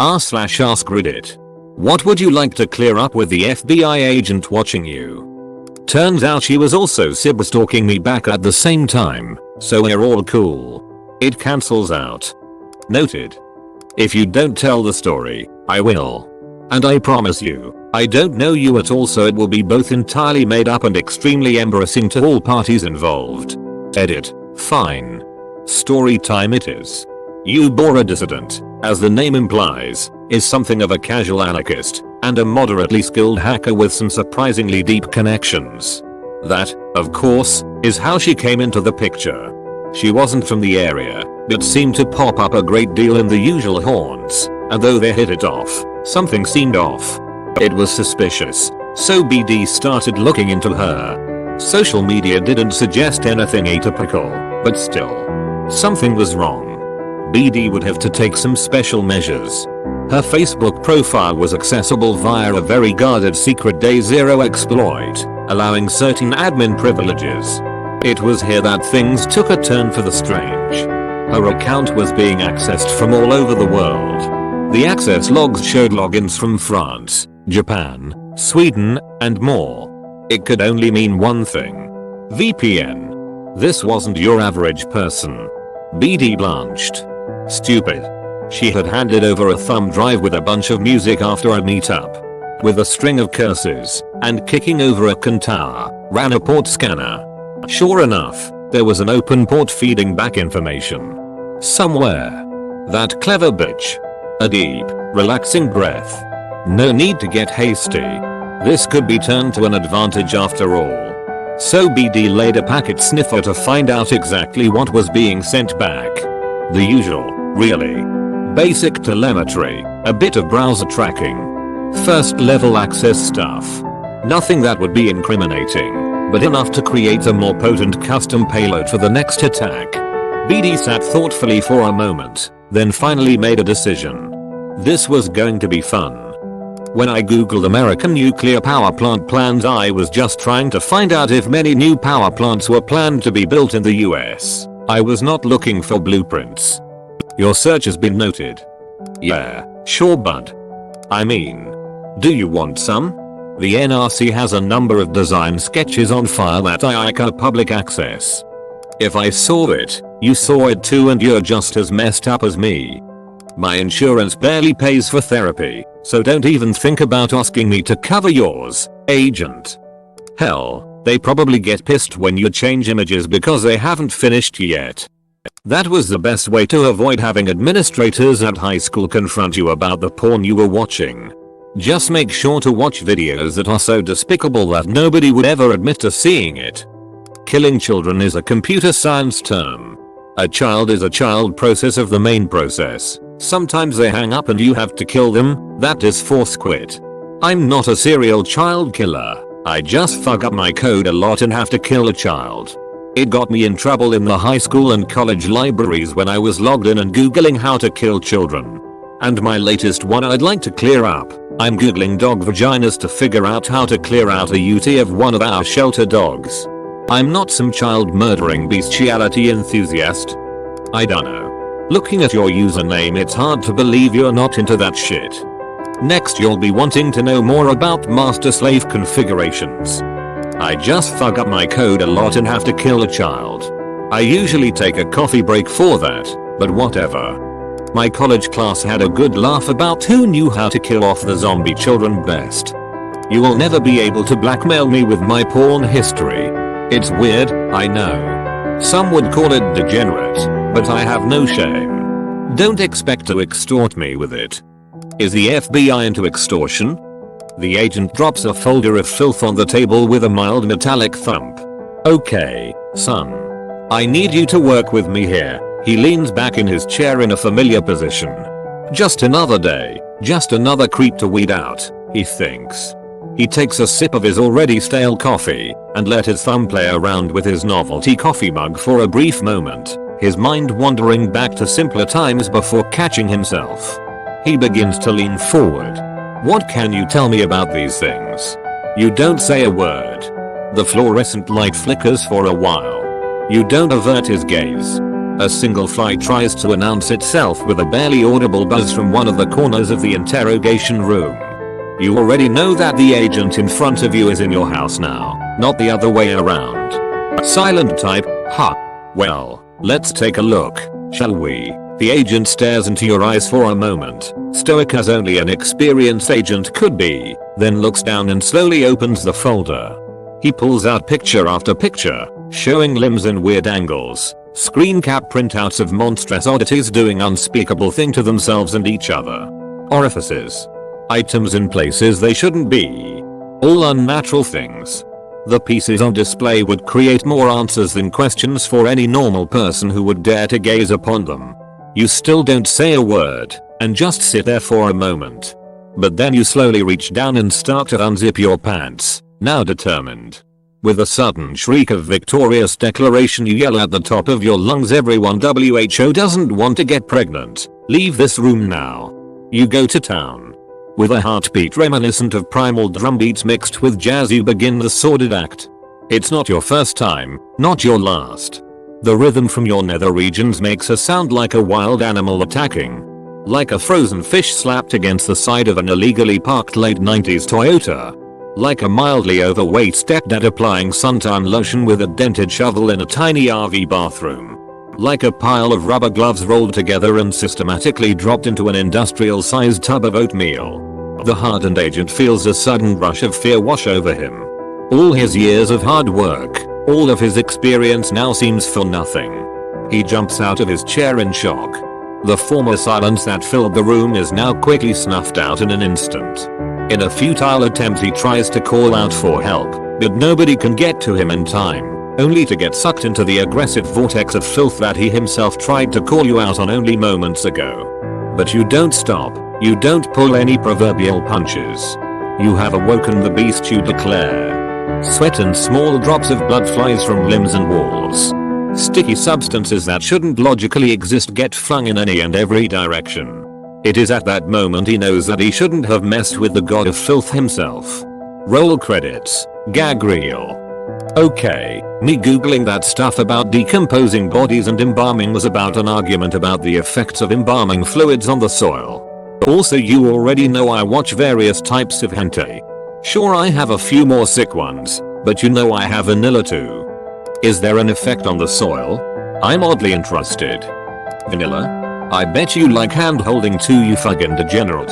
r/askreddit. What would you like to clear up with the FBI agent watching you? Turns out she was also cyberstalking me back at the same time, so we're all cool. It cancels out. Noted. If you don't tell the story, I will. And I promise you, I don't know you at all, so it will be both entirely made up and extremely embarrassing to all parties involved. Edit. Fine. Story time it is. You Bora dissident, as the name implies, is something of a casual anarchist and a moderately skilled hacker with some surprisingly deep connections. That, of course, is how she came into the picture. She wasn't from the area, but seemed to pop up a great deal in the usual haunts, and though they hit it off, something seemed off. It was suspicious, so BD started looking into her. Social media didn't suggest anything atypical, but still, something was wrong. BD would have to take some special measures. Her Facebook profile was accessible via a very guarded secret day zero exploit, allowing certain admin privileges. It was here that things took a turn for the strange. Her account was being accessed from all over the world. The access logs showed logins from France, Japan, Sweden, and more. It could only mean one thing. VPN. This wasn't your average person. BD blanched. Stupid. She had handed over a thumb drive with a bunch of music after a meetup. With a string of curses, and kicking over a contour, ran a port scanner. Sure enough, there was an open port feeding back information. Somewhere. That clever bitch. A deep, relaxing breath. No need to get hasty. This could be turned to an advantage after all. So BD laid a packet sniffer to find out exactly what was being sent back. The usual, really. Basic telemetry, a bit of browser tracking. First level access stuff. Nothing that would be incriminating, but enough to create a more potent custom payload for the next attack. BD sat thoughtfully for a moment, then finally made a decision. This was going to be fun. When I googled American nuclear power plant plans, I was just trying to find out if many new power plants were planned to be built in the US. I was not looking for blueprints. Your search has been noted. Yeah, sure bud. I mean, do you want some? The NRC has a number of design sketches on file that I can public access. If I saw it, you saw it too, and you're just as messed up as me. My insurance barely pays for therapy, so don't even think about asking me to cover yours, agent. Hell, they probably get pissed when you change images because they haven't finished yet. That was the best way to avoid having administrators at high school confront you about the porn you were watching. Just make sure to watch videos that are so despicable that nobody would ever admit to seeing it. Killing children is a computer science term. A child is a child process of the main process. Sometimes they hang up and you have to kill them. That is force quit. I'm not a serial child killer. I just fuck up my code a lot and have to kill a child. It got me in trouble in the high school and college libraries when I was logged in and googling how to kill children. And my latest one I'd like to clear up. I'm googling dog vaginas to figure out how to clear out a UT of one of our shelter dogs. I'm not some child murdering bestiality enthusiast. I dunno. Looking at your username, it's hard to believe you're not into that shit. Next you'll be wanting to know more about master-slave configurations. I just fuck up my code a lot and have to kill a child. I usually take a coffee break for that, but whatever. My college class had a good laugh about who knew how to kill off the zombie children best. You will never be able to blackmail me with my porn history. It's weird, I know. Some would call it degenerate, but I have no shame. Don't expect to extort me with it. Is the FBI into extortion? The agent drops a folder of filth on the table with a mild metallic thump. Okay, son. I need you to work with me here. He leans back in his chair in a familiar position. Just another day, just another creep to weed out, he thinks. He takes a sip of his already stale coffee and let his thumb play around with his novelty coffee mug for a brief moment, his mind wandering back to simpler times before catching himself. He begins to lean forward. What can you tell me about these things? You don't say a word. The fluorescent light flickers for a while. You don't avert his gaze. A single fly tries to announce itself with a barely audible buzz from one of the corners of the interrogation room. You already know that the agent in front of you is in your house now, not the other way around. Silent type, huh? Well, let's take a look, shall we? The agent stares into your eyes for a moment, stoic as only an experienced agent could be, then looks down and slowly opens the folder. He pulls out picture after picture, showing limbs in weird angles, screen cap printouts of monstrous oddities doing unspeakable things to themselves and each other. Orifices. Items in places they shouldn't be. All unnatural things. The pieces on display would create more answers than questions for any normal person who would dare to gaze upon them. You still don't say a word, and just sit there for a moment. But then you slowly reach down and start to unzip your pants, now determined. With a sudden shriek of victorious declaration you yell at the top of your lungs, everyone, WHO doesn't want to get pregnant. Leave this room now. You go to town. With a heartbeat reminiscent of primal drum beats mixed with jazz, you begin the sordid act. It's not your first time, not your last. The rhythm from your nether regions makes a sound like a wild animal attacking. Like a frozen fish slapped against the side of an illegally parked late 90s Toyota. Like a mildly overweight stepdad applying suntan lotion with a dented shovel in a tiny RV bathroom. Like a pile of rubber gloves rolled together and systematically dropped into an industrial-sized tub of oatmeal. The hardened agent feels a sudden rush of fear wash over him. All his years of hard work, all of his experience now seems for nothing. He jumps out of his chair in shock. The former silence that filled the room is now quickly snuffed out in an instant. In a futile attempt he tries to call out for help, but nobody can get to him in time. Only to get sucked into the aggressive vortex of filth that he himself tried to call you out on only moments ago. But you don't stop, you don't pull any proverbial punches. You have awoken the beast, you declare. Sweat and small drops of blood flies from limbs and walls. Sticky substances that shouldn't logically exist get flung in any and every direction. It is at that moment he knows that he shouldn't have messed with the god of filth himself. Roll credits, gag reel. Okay, me googling that stuff about decomposing bodies and embalming was about an argument about the effects of embalming fluids on the soil. Also, you already know I watch various types of hentai. Sure, I have a few more sick ones, but you know I have vanilla too. Is there an effect on the soil? I'm oddly interested. Vanilla? I bet you like hand holding too, you fucking degenerate.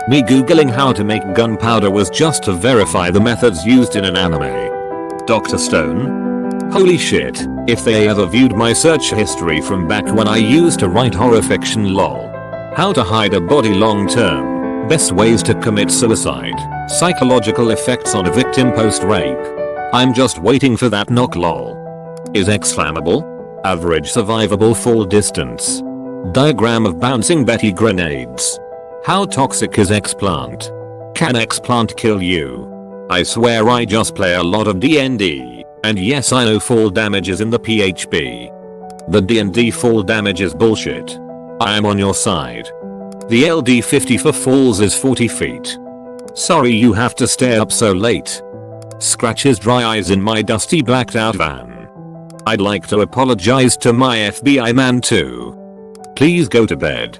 Me googling how to make gunpowder was just to verify the methods used in an anime. Dr. Stone? Holy shit, if they ever viewed my search history from back when I used to write horror fiction, lol. How to hide a body long term, best ways to commit suicide, psychological effects on a victim post rape. I'm just waiting for that knock, lol. Is X flammable? Average survivable fall distance. Diagram of bouncing Betty grenades. How toxic is X-plant? Can X-plant kill you? I swear I just play a lot of D&D, and yes, I know fall damage is in the PHP. The D&D fall damage is bullshit. I am on your side. The LD50 for falls is 40 feet. Sorry you have to stay up so late. Scratches dry eyes in my dusty blacked out van. I'd like to apologize to my FBI man too. Please go to bed.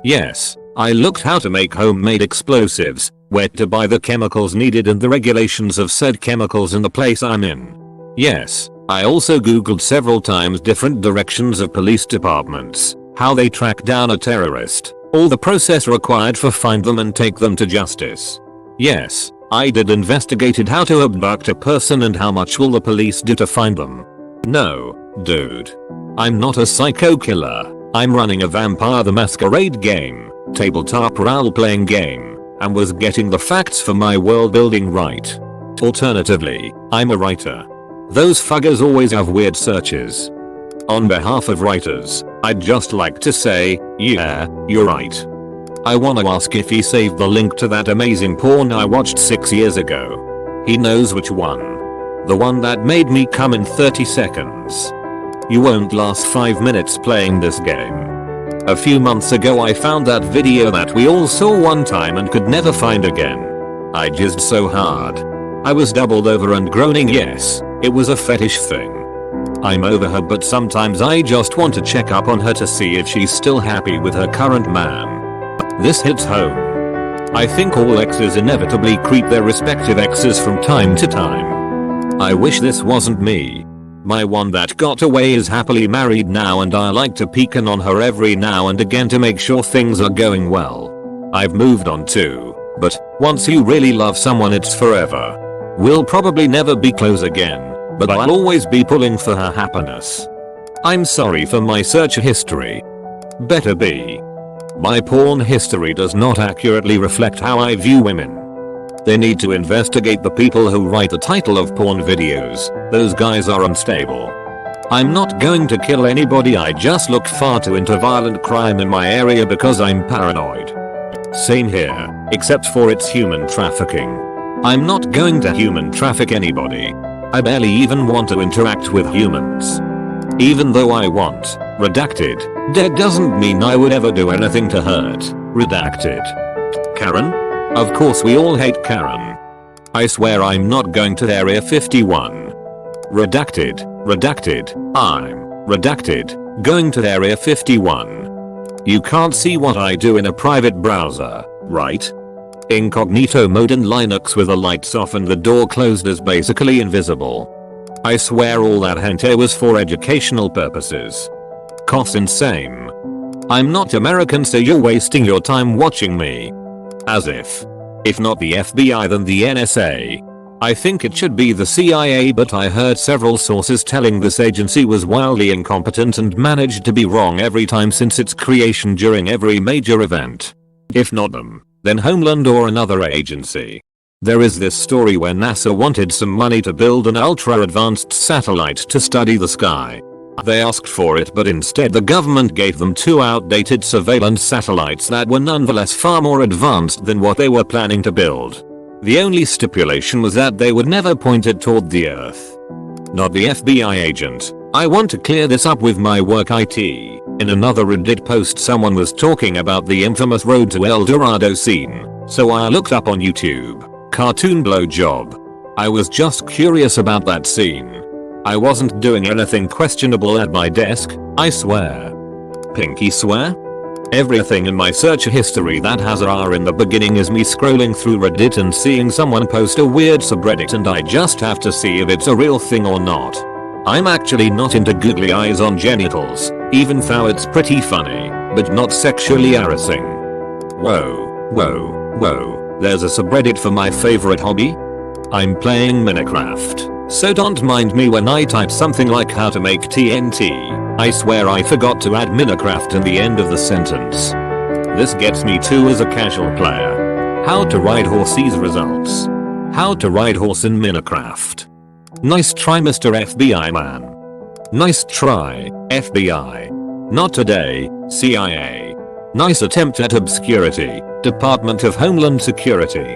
Yes, I looked how to make homemade explosives, where to buy the chemicals needed and the regulations of said chemicals in the place I'm in. Yes, I also googled several times different directions of police departments, how they track down a terrorist, all the process required for find them and take them to justice. Yes, I did investigated how to abduct a person and how much will the police do to find them. No, dude. I'm not a psycho killer. I'm running a Vampire the Masquerade game, tabletop role-playing game, and was getting the facts for my world building right. Alternatively, I'm a writer. Those fuckers always have weird searches. On behalf of writers, I'd just like to say, yeah, you're right. I wanna ask if he saved the link to that amazing porn I watched 6 years ago. He knows which one. The one that made me come in 30 seconds. You won't last 5 minutes playing this game. A few months ago I found that video that we all saw one time and could never find again. I jizzed so hard. I was doubled over and groaning, yes, it was a fetish thing. I'm over her, but sometimes I just want to check up on her to see if she's still happy with her current man. This hits home. I think all exes inevitably creep their respective exes from time to time. I wish this wasn't me. My one that got away is happily married now, and I like to peek in on her every now and again to make sure things are going well. I've moved on too, but once you really love someone it's forever. We'll probably never be close again, but I'll always be pulling for her happiness. I'm sorry for my search history. Better be. My porn history does not accurately reflect how I view women. They need to investigate the people who write the title of porn videos. Those guys are unstable. I'm not going to kill anybody, I just look far too into violent crime in my area because I'm paranoid. Same here, except for its human trafficking. I'm not going to human traffic anybody. I barely even want to interact with humans. Even though I want, redacted, dead doesn't mean I would ever do anything to hurt, redacted. Karen? Of course we all hate Karen. I swear I'm not going to Area 51. Redacted, redacted, I'm redacted, going to Area 51. You can't see what I do in a private browser, right? Incognito mode in Linux with the lights off and the door closed is basically invisible. I swear all that hentai was for educational purposes. Coughs insane. I'm not American, so you're wasting your time watching me. As if. If not the FBI then the NSA. I think it should be the CIA, but I heard several sources telling this agency was wildly incompetent and managed to be wrong every time since its creation during every major event. If not them, then Homeland or another agency. There is this story where NASA wanted some money to build an ultra-advanced satellite to study the sky. They asked for it, but instead the government gave them 2 outdated surveillance satellites that were nonetheless far more advanced than what they were planning to build. The only stipulation was that they would never point it toward the Earth. Not the FBI agent. I want to clear this up with my work IT. In another Reddit post someone was talking about the infamous Road to El Dorado scene, so I looked up on YouTube. Cartoon blowjob. I was just curious about that scene. I wasn't doing anything questionable at my desk, I swear. Pinky swear? Everything in my search history that has a R in the beginning is me scrolling through Reddit and seeing someone post a weird subreddit and I just have to see if it's a real thing or not. I'm actually not into googly eyes on genitals, even though it's pretty funny, but not sexually harassing. Whoa, whoa, whoa, there's a subreddit for my favorite hobby? I'm playing Minecraft, so don't mind me when I type something like how to make TNT. I swear I forgot to add Minecraft in the end of the sentence. This gets me too as a casual player. How to ride horses results. How to ride horse in Minecraft. Nice try, Mr. FBI man. Nice try, FBI. Not today, CIA. Nice attempt at obscurity, Department of Homeland Security.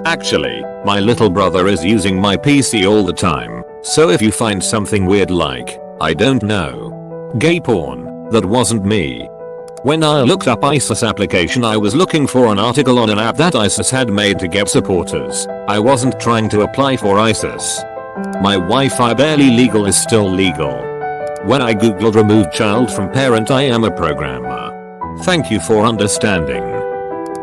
Actually, my little brother is using my PC all the time, so if you find something weird like, I don't know, gay porn, that wasn't me. When I looked up ISIS application, I was looking for an article on an app that ISIS had made to get supporters. I wasn't trying to apply for ISIS. My Wi-Fi barely legal is still legal. When I googled remove child from parent, I am a programmer. Thank you for understanding.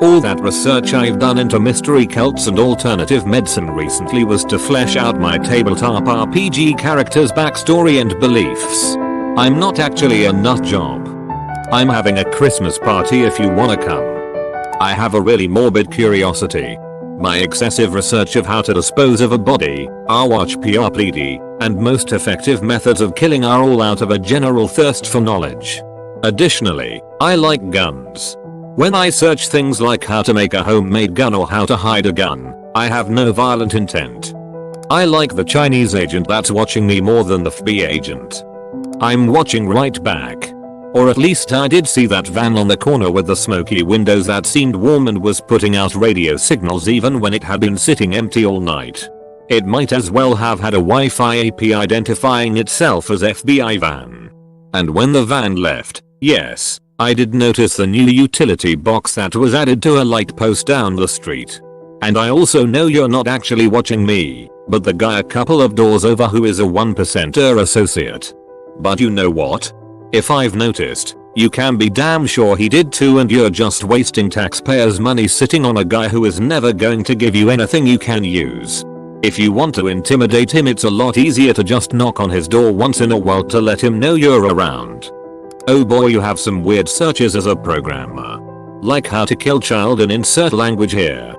All that research I've done into mystery cults and alternative medicine recently was to flesh out my tabletop RPG character's backstory and beliefs. I'm not actually a nut job. I'm having a Christmas party if you wanna come. I have a really morbid curiosity. My excessive research of how to dispose of a body, RWPD, and most effective methods of killing are all out of a general thirst for knowledge. Additionally, I like guns. When I search things like how to make a homemade gun or how to hide a gun, I have no violent intent. I like the Chinese agent that's watching me more than the FBI agent. I'm watching right back. Or at least I did see that van on the corner with the smoky windows that seemed warm and was putting out radio signals even when it had been sitting empty all night. It might as well have had a Wi-Fi AP identifying itself as FBI van. And when the van left, yes, I did notice the new utility box that was added to a light post down the street. And I also know you're not actually watching me, but the guy a couple of doors over who is a 1%er associate. But you know what? If I've noticed, you can be damn sure he did too, and you're just wasting taxpayers' money sitting on a guy who is never going to give you anything you can use. If you want to intimidate him, it's a lot easier to just knock on his door once in a while to let him know you're around. Oh boy, you have some weird searches as a programmer. Like how to kill child and insert language here.